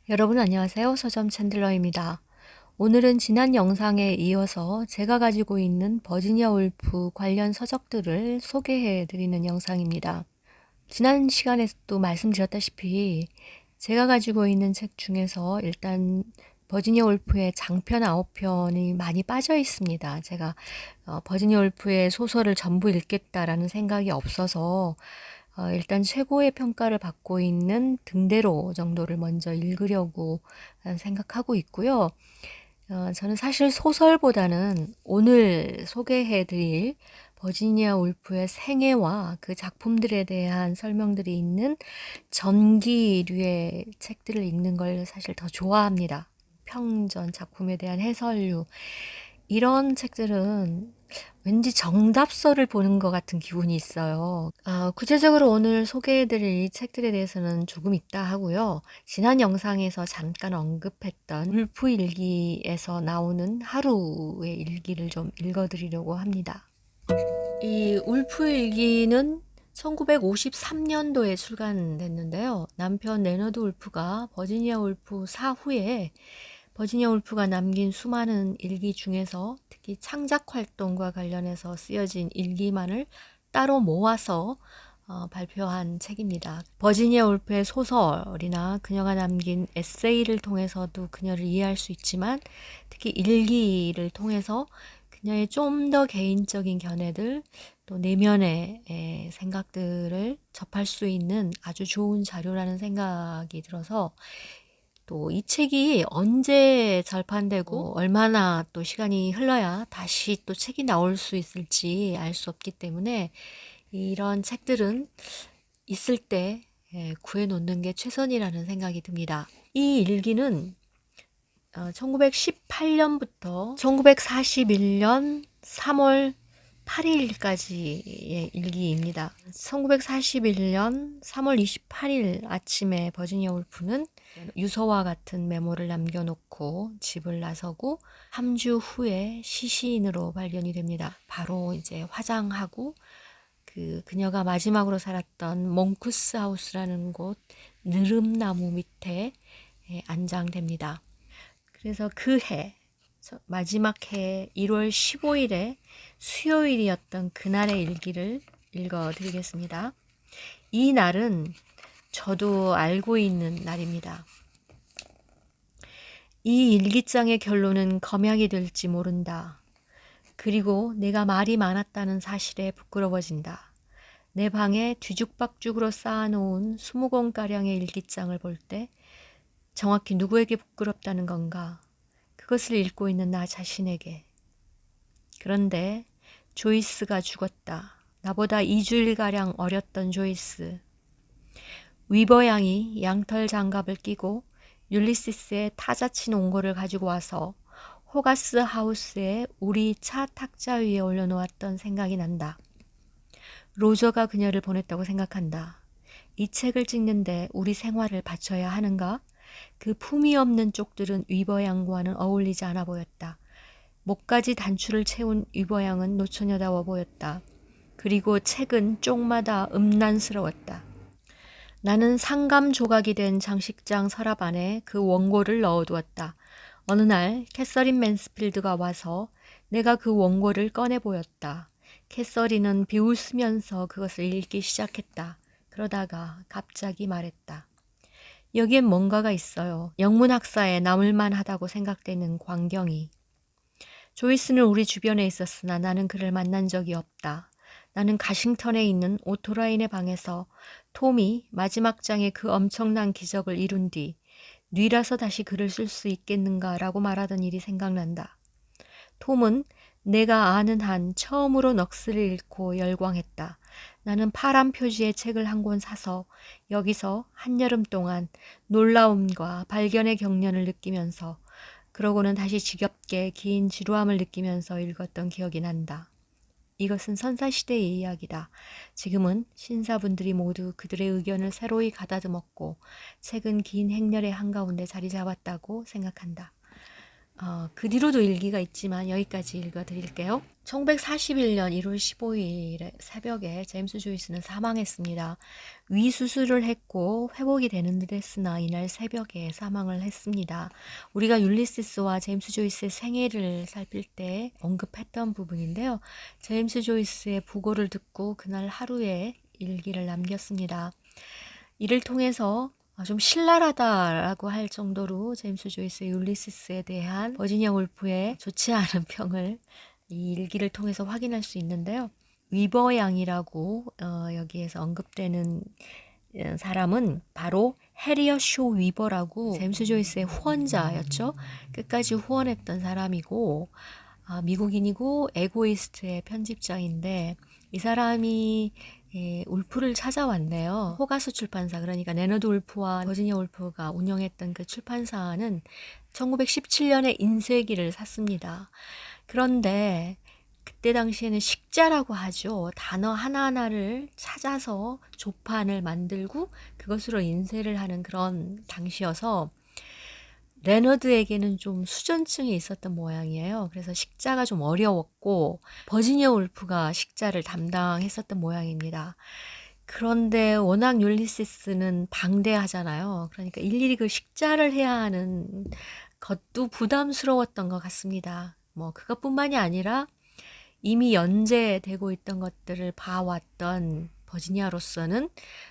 여러분 안녕하세요. 서점 챈들러입니다. 오늘은 지난 영상에 이어서 제가 가지고 있는 버지니아 울프 관련 서적들을 소개해 드리는 영상입니다. 지난 시간에도 말씀드렸다시피 제가 가지고 있는 책 중에서 일단 버지니아 울프의 장편 9편이 많이 빠져 있습니다. 제가 버지니아 울프의 소설을 전부 읽겠다라는 생각이 없어서 일단 최고의 평가를 받고 있는 등대로 정도를 먼저 읽으려고 생각하고 있고요. 저는 사실 소설보다는 오늘 소개해드릴 버지니아 울프의 생애와 그 작품들에 대한 설명들이 있는 전기류의 책들을 읽는 걸 사실 더 좋아합니다. 평전, 작품에 대한 해설류. 이런 책들은 왠지 정답서를 보는 것 같은 기분이 있어요. 구체적으로 오늘 소개해드릴 이 책들에 대해서는 조금 이따 하고요. 지난 영상에서 잠깐 언급했던 울프 일기에서 나오는 하루의 일기를 좀 읽어드리려고 합니다. 이 울프 일기는 1953년도에 출간됐는데요. 남편 레너드 울프가 버지니아 울프 사후에 버지니아 울프가 남긴 수많은 일기 중에서 특히 창작 활동과 관련해서 쓰여진 일기만을 따로 모아서 발표한 책입니다. 버지니아 울프의 소설이나 그녀가 남긴 에세이를 통해서도 그녀를 이해할 수 있지만 특히 일기를 통해서 그녀의 좀 더 개인적인 견해들 또 내면의 생각들을 접할 수 있는 아주 좋은 자료라는 생각이 들어서 또 이 책이 언제 절판되고 얼마나 또 시간이 흘러야 다시 또 책이 나올 수 있을지 알 수 없기 때문에 이런 책들은 있을 때 구해 놓는 게 최선이라는 생각이 듭니다. 이 일기는 1918년부터 1941년 3월 8일까지의 일기입니다. 1941년 3월 28일 아침에 버지니아 울프는 유서와 같은 메모를 남겨놓고 집을 나서고 3주 후에 시신으로 발견이 됩니다. 바로 이제 화장하고 그녀가 마지막으로 살았던 몽쿠스 하우스라는 곳 느릅나무 밑에 안장됩니다. 그래서 그 해, 마지막 해 1월 15일에 수요일이었던 그날의 일기를 읽어드리겠습니다. 이 날은 저도 알고 있는 날입니다. 이 일기장의 결론은 검약이 될지 모른다. 그리고 내가 말이 많았다는 사실에 부끄러워진다. 내 방에 뒤죽박죽으로 쌓아놓은 20권가량의 일기장을 볼 때 정확히 누구에게 부끄럽다는 건가? 그것을 읽고 있는 나 자신에게. 그런데 조이스가 죽었다. 나보다 2주일가량 어렸던 조이스. 위버 양이 양털 장갑을 끼고 율리시스의 타자친 옹고를 가지고 와서 호가스 하우스에 우리 차 탁자 위에 올려놓았던 생각이 난다. 로저가 그녀를 보냈다고 생각한다. 이 책을 찍는데 우리 생활을 바쳐야 하는가? 그 품위 없는 쪽들은 위버 양과는 어울리지 않아 보였다. 목까지 단추를 채운 위버 양은 노처녀다워 보였다. 그리고 책은 쪽마다 음란스러웠다. 나는 상감 조각이 된 장식장 서랍 안에 그 원고를 넣어두었다. 어느 날 캐서린 맨스필드가 와서 내가 그 원고를 꺼내 보였다. 캐서린은 비웃으면서 그것을 읽기 시작했다. 그러다가 갑자기 말했다. 여기엔 뭔가가 있어요. 영문학사에 남을만 하다고 생각되는 광경이. 조이스는 우리 주변에 있었으나 나는 그를 만난 적이 없다. 나는 가싱턴에 있는 오토라인의 방에서 톰이 마지막 장의 그 엄청난 기적을 이룬 뒤 뉘라서 다시 글을 쓸 수 있겠는가라고 말하던 일이 생각난다. 톰은 내가 아는 한 처음으로 넋을 잃고 열광했다. 나는 파란 표지의 책을 한 권 사서 여기서 한여름 동안 놀라움과 발견의 경련을 느끼면서 그러고는 다시 지겹게 긴 지루함을 느끼면서 읽었던 기억이 난다. 이것은 선사시대의 이야기다. 지금은 신사분들이 모두 그들의 의견을 새로이 가다듬었고 책은 긴 행렬의 한가운데 자리 잡았다고 생각한다. 그 뒤로도 일기가 있지만 여기까지 읽어드릴게요. 1941년 1월 15일 새벽에 제임스 조이스는 사망했습니다. 위 수술을 했고 회복이 되는 듯 했으나 이날 새벽에 사망을 했습니다. 우리가 율리시스와 제임스 조이스의 생애를 살필 때 언급했던 부분인데요. 제임스 조이스의 부고를 듣고 그날 하루에 일기를 남겼습니다. 이를 통해서 좀 신랄하다라고 할 정도로 제임스 조이스의 율리시스에 대한 버지니아 울프의 좋지 않은 평을 이 일기를 통해서 확인할 수 있는데요. 위버 양이라고 여기에서 언급되는 사람은 바로 해리어 쇼 위버라고 제임스 조이스의 후원자였죠. 끝까지 후원했던 사람이고 미국인이고 에고이스트의 편집자인데 이 사람이 울프를 찾아왔네요. 호가수 출판사, 그러니까 레너드 울프와 버지니아 울프가 운영했던 그 출판사는 1917년에 인쇄기를 샀습니다. 그런데 그때 당시에는 식자라고 하죠. 단어 하나하나를 찾아서 조판을 만들고 그것으로 인쇄를 하는 그런 당시여서 레너드에게는 좀 수전증이 있었던 모양이에요. 그래서 식자가 좀 어려웠고 버지니아 울프가 식자를 담당했었던 모양입니다. 그런데 워낙 율리시스는 방대하잖아요. 그러니까 일일이 그 식자를 해야 하는 것도 부담스러웠던 것 같습니다. 뭐 그것뿐만이 아니라 이미 연재되고 있던 것들을 봐왔던 버지니아로서는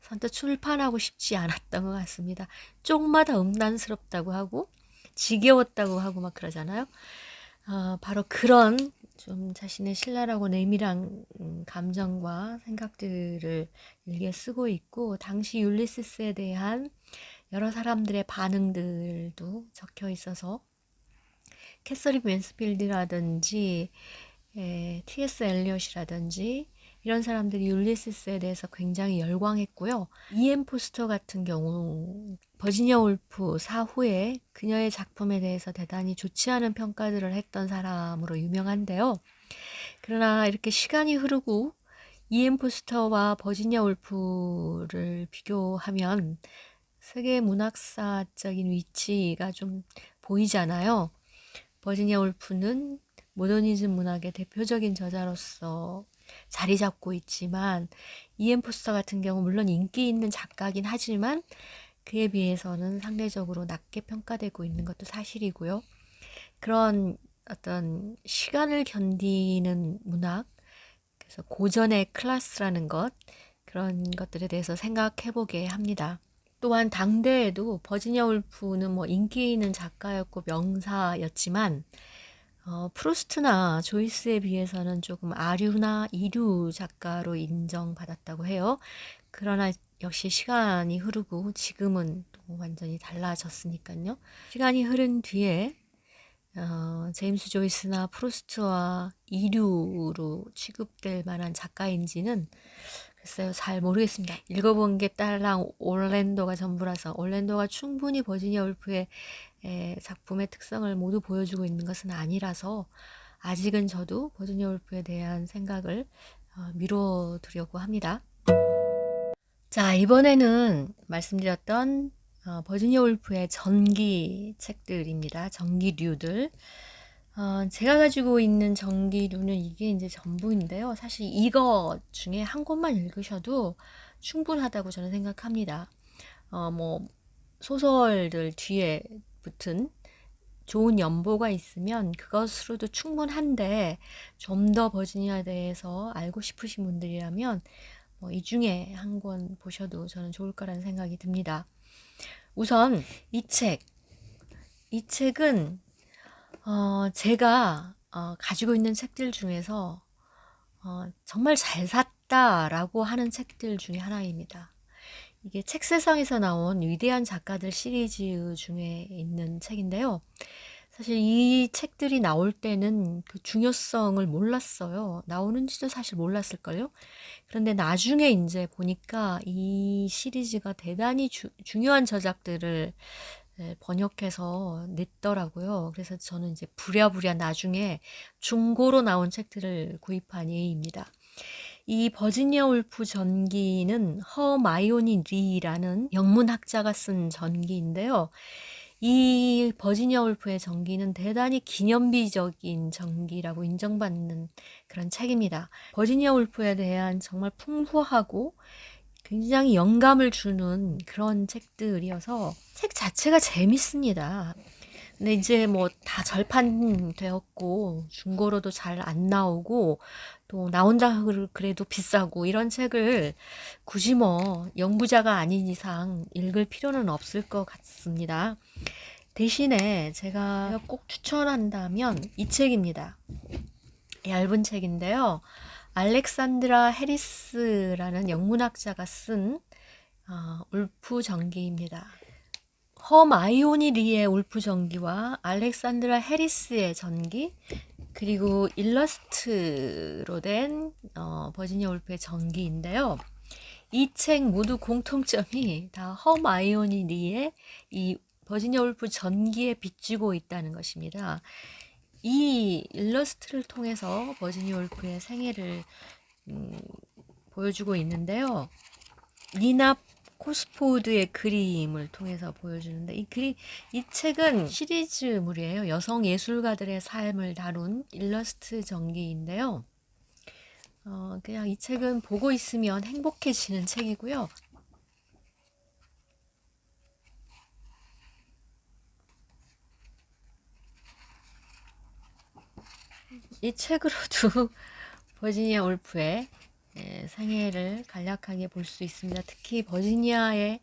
선뜻 출판하고 싶지 않았던 것 같습니다. 쪽마다 음란스럽다고 하고 지겨웠다고 하고 막 그러잖아요. 바로 그런 좀 자신의 신랄하고 내밀한 감정과 생각들을 일기에 쓰고 있고 당시 율리시스에 대한 여러 사람들의 반응들도 적혀 있어서 캐서린 맨스필드라든지 T.S. 엘리엇이라든지 이런 사람들이 율리시스에 대해서 굉장히 열광했고요. E.M. 포스터 같은 경우 버지니아 울프 사후에 그녀의 작품에 대해서 대단히 좋지 않은 평가들을 했던 사람으로 유명한데요. 그러나 이렇게 시간이 흐르고 E.M. 포스터와 버지니아 울프를 비교하면 세계 문학사적인 위치가 좀 보이잖아요. 버지니아 울프는 모더니즘 문학의 대표적인 저자로서 자리 잡고 있지만 E.M. 포스터 같은 경우 물론 인기 있는 작가긴 하지만 그에 비해서는 상대적으로 낮게 평가되고 있는 것도 사실이고요. 그런 어떤 시간을 견디는 문학, 그래서 고전의 클래스라는 것, 그런 것들에 대해서 생각해보게 합니다. 또한 당대에도 버지니아 울프는 뭐 인기 있는 작가였고 명사였지만 프루스트나 조이스에 비해서는 조금 아류나 이류 작가로 인정받았다고 해요. 그러나 역시 시간이 흐르고 지금은 또 완전히 달라졌으니까요. 시간이 흐른 뒤에 제임스 조이스나 프루스트와 이류로 취급될 만한 작가인지는 글쎄요, 잘 모르겠습니다. 읽어본 게 딸랑 올랜도가 전부라서 올랜도가 충분히 버지니아 울프의 작품의 특성을 모두 보여주고 있는 것은 아니라서 아직은 저도 버지니아 울프에 대한 생각을 미뤄두려고 합니다. 자, 이번에는 말씀드렸던 버지니아 울프의 전기 책들입니다. 전기류들. 제가 가지고 있는 전기류는 이게 이제 전부인데요. 사실 이거 중에 한 권만 읽으셔도 충분하다고 저는 생각합니다. 뭐 소설들 뒤에 붙은 좋은 연보가 있으면 그것으로도 충분한데 좀 더 버지니아에 대해서 알고 싶으신 분들이라면 뭐 이 중에 한 권 보셔도 저는 좋을 거라는 생각이 듭니다. 우선 이 책은 제가 가지고 있는 책들 중에서 정말 잘 샀다라고 하는 책들 중에 하나입니다. 이게 책세상에서 나온 위대한 작가들 시리즈 중에 있는 책인데요. 사실 이 책들이 나올 때는 그 중요성을 몰랐어요. 나오는지도 사실 몰랐을걸요. 그런데 나중에 이제 보니까 이 시리즈가 대단히 중요한 저작들을 번역해서 냈더라고요. 그래서 저는 이제 부랴부랴 나중에 중고로 나온 책들을 구입한 예입니다. 이 버지니아 울프 전기는 허마이오니 리라는 영문학자가 쓴 전기인데요. 이 버지니아 울프의 전기는 대단히 기념비적인 전기라고 인정받는 그런 책입니다. 버지니아 울프에 대한 정말 풍부하고 굉장히 영감을 주는 그런 책들이어서 책 자체가 재밌습니다. 근데 이제 뭐 다 절판되었고 중고로도 잘 안 나오고 또 나온다 그래도 비싸고 이런 책을 굳이 뭐 영부자가 아닌 이상 읽을 필요는 없을 것 같습니다. 대신에 제가 꼭 추천한다면 이 책입니다. 얇은 책인데요. 알렉산드라 해리스라는 영문학자가 쓴 울프 전기입니다. 허마이오니 리의 울프 전기와 알렉산드라 해리스의 전기, 그리고 일러스트로 된 버지니아 울프의 전기인데요. 이 책 모두 공통점이 다 허마이오니 리의 이 버지니아 울프 전기에 비추고 있다는 것입니다. 이 일러스트를 통해서 버지니아 울프의 생애를 보여주고 있는데요. 니나 코스포드의 그림을 통해서 보여주는데 이 책은 시리즈물이에요. 여성 예술가들의 삶을 다룬 일러스트 전기인데요. 그냥 이 책은 보고 있으면 행복해지는 책이고요. 이 책으로도 버지니아 울프의 생애를 간략하게 볼 수 있습니다. 특히 버지니아의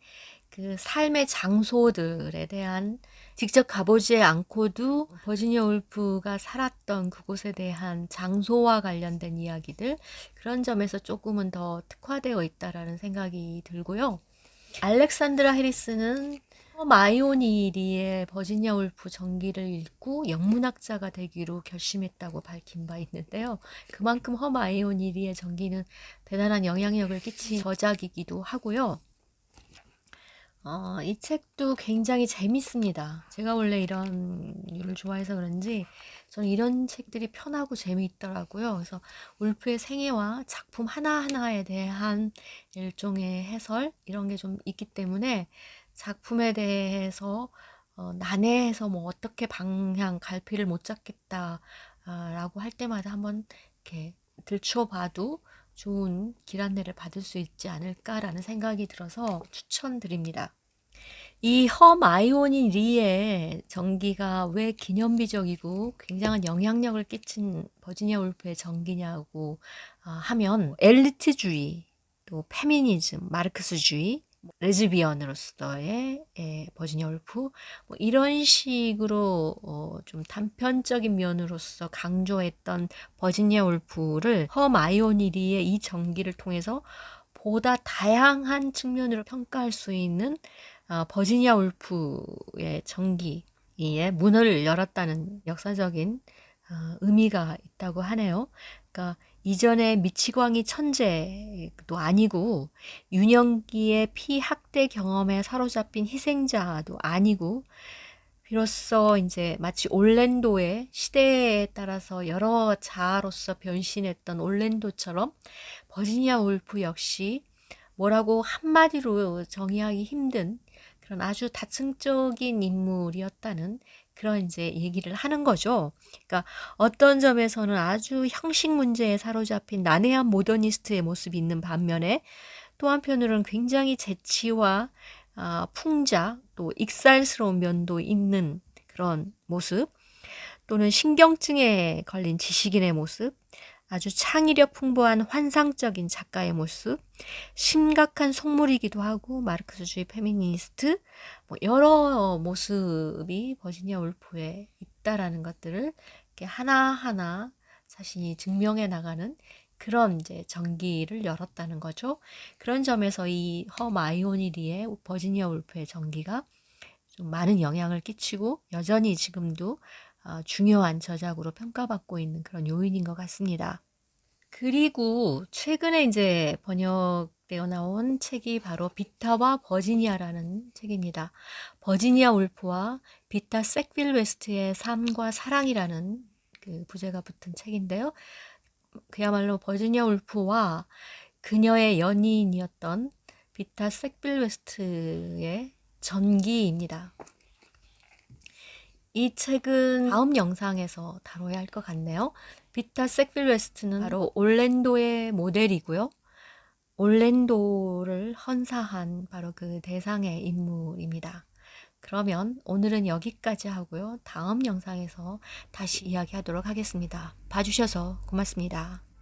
그 삶의 장소들에 대한 직접 가보지 않고도 버지니아 울프가 살았던 그곳에 대한 장소와 관련된 이야기들, 그런 점에서 조금은 더 특화되어 있다라는 생각이 들고요. 알렉산드라 해리스는 마이오니리의 버지니아 울프 전기를 읽고 영문학자가 되기로 결심했다고 밝힌 바 있는데요. 그만큼 허마이오니리의 전기는 대단한 영향력을 끼친 저작이기도 하고요. 이 책도 굉장히 재밌습니다. 제가 원래 이런 류를 좋아해서 그런지 저는 이런 책들이 편하고 재미있더라고요. 그래서 울프의 생애와 작품 하나하나에 대한 일종의 해설 이런 게 좀 있기 때문에 작품에 대해서 난해해서 뭐 어떻게 방향 갈피를 못 잡겠다라고 할 때마다 한번 이렇게 들추어 봐도 좋은 길 안내를 받을 수 있지 않을까라는 생각이 들어서 추천드립니다. 이 험아이오니 리의 전기가 왜 기념비적이고 굉장한 영향력을 끼친 버지니아 울프의 전기냐고 하면 엘리트주의, 또 페미니즘, 마르크스주의, 레즈비언으로서의 버지니아 울프 뭐 이런 식으로 좀 단편적인 면으로서 강조했던 버지니아 울프를 험아이오니 리의 이 전기를 통해서 보다 다양한 측면으로 평가할 수 있는 버지니아 울프의 전기의 문을 열었다는 역사적인 의미가 있다고 하네요. 그러니까 이전에 미치광이 천재도 아니고 유년기의 피학대 경험에 사로잡힌 희생자도 아니고 비로소 이제 마치 올랜도의 시대에 따라서 여러 자아로서 변신했던 올랜도처럼 버지니아 울프 역시 뭐라고 한마디로 정의하기 힘든 그런 아주 다층적인 인물이었다는 그런 이제 얘기를 하는 거죠. 그러니까 어떤 점에서는 아주 형식 문제에 사로잡힌 난해한 모더니스트의 모습이 있는 반면에 또 한편으로는 굉장히 재치와 풍자 또 익살스러운 면도 있는 그런 모습, 또는 신경증에 걸린 지식인의 모습, 아주 창의력 풍부한 환상적인 작가의 모습, 심각한 속물이기도 하고 마르크스주의 페미니스트, 뭐 여러 모습이 버지니아 울프에 있다라는 것들을 이렇게 하나하나 자신이 증명해 나가는 그런 이제 전기를 열었다는 거죠. 그런 점에서 이 허마이오니리의 버지니아 울프의 전기가 좀 많은 영향을 끼치고 여전히 지금도 중요한 저작으로 평가받고 있는 그런 요인인 것 같습니다. 그리고 최근에 이제 번역되어 나온 책이 바로 비타와 버지니아라는 책입니다. 버지니아 울프와 비타 색빌 웨스트의 삶과 사랑이라는 그 부제가 붙은 책인데요. 그야말로 버지니아 울프와 그녀의 연인이었던 비타 색빌 웨스트의 전기입니다. 이 책은 다음 영상에서 다뤄야 할 것 같네요. 비타 섹필 웨스트는 바로 올랜도의 모델이고요. 올랜도를 헌사한 바로 그 대상의 인물입니다. 그러면 오늘은 여기까지 하고요. 다음 영상에서 다시 이야기하도록 하겠습니다. 봐주셔서 고맙습니다.